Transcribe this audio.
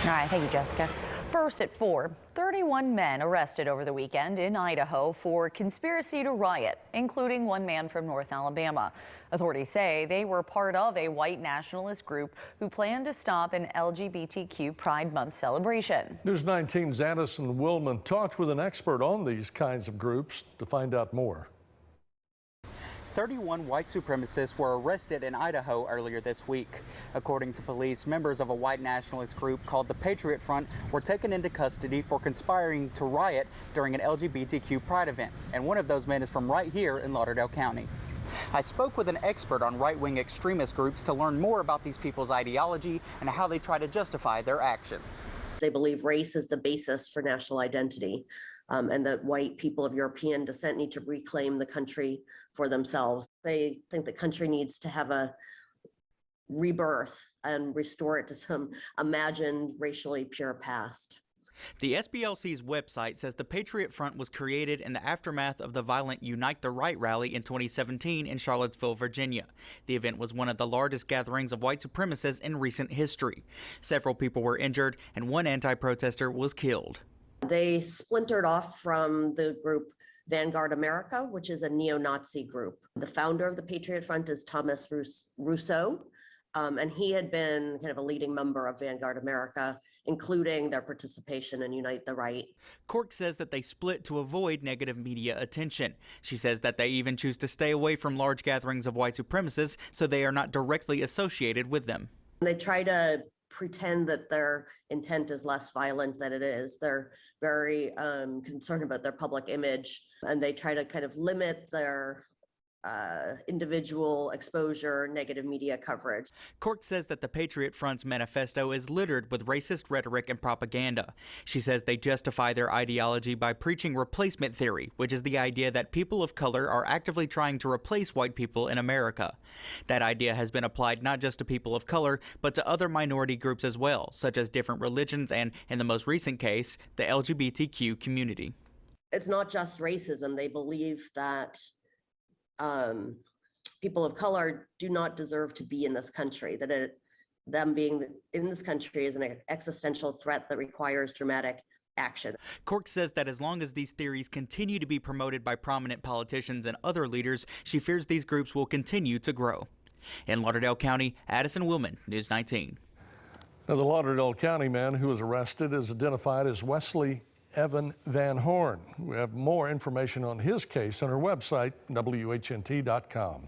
All right, thank you, Jessica. First at 4, 31 men arrested over the weekend in Idaho for conspiracy to riot, including one man from North Alabama. Authorities say they were part of a white nationalist group who planned to stop an LGBTQ Pride Month celebration. News 19's Addison Willman talked with an expert on these kinds of groups to find out more. 31 white supremacists were arrested in Idaho earlier this week. According to police, members of a white nationalist group called the Patriot Front were taken into custody for conspiring to riot during an LGBTQ pride event. And one of those men is from right here in Lauderdale County. I spoke with an expert on right-wing extremist groups to learn more about these people's ideology and how they try to justify their actions. They believe race is the basis for national identity. And that white people of European descent need to reclaim the country for themselves. They think the country needs to have a rebirth and restore it to some imagined racially pure past. The SPLC's website says the Patriot Front was created in the aftermath of the violent Unite the Right rally in 2017 in Charlottesville, Virginia. The event was one of the largest gatherings of white supremacists in recent history. Several people were injured and one anti-protester was killed. They splintered off from the group Vanguard America, which is a neo-Nazi group. The founder of the Patriot Front is Thomas Rousseau, and he had been kind of a leading member of Vanguard America, including their participation in Unite the Right. Cork says that they split to avoid negative media attention. She says that they even choose to stay away from large gatherings of white supremacists so they are not directly associated with them. They try to pretend that their intent is less violent than it is. They're very concerned about their public image, and they try to kind of limit their individual exposure, negative media coverage. Cork says that the Patriot Front's manifesto is littered with racist rhetoric and propaganda. She says they justify their ideology by preaching replacement theory, which is the idea that people of color are actively trying to replace white people in America. That idea has been applied not just to people of color, but to other minority groups as well, such as different religions and, in the most recent case, the LGBTQ community. It's not just racism. They believe that people of color do not deserve to be in this country, that them being in this country is an existential threat that requires dramatic action. Cork says that as long as these theories continue to be promoted by prominent politicians and other leaders, she fears these groups will continue to grow. In Lauderdale County, Addison Willman, News 19. Now, the Lauderdale County man who was arrested is identified as Wesley Evan Van Horn. We have more information on his case on our website, WHNT.com.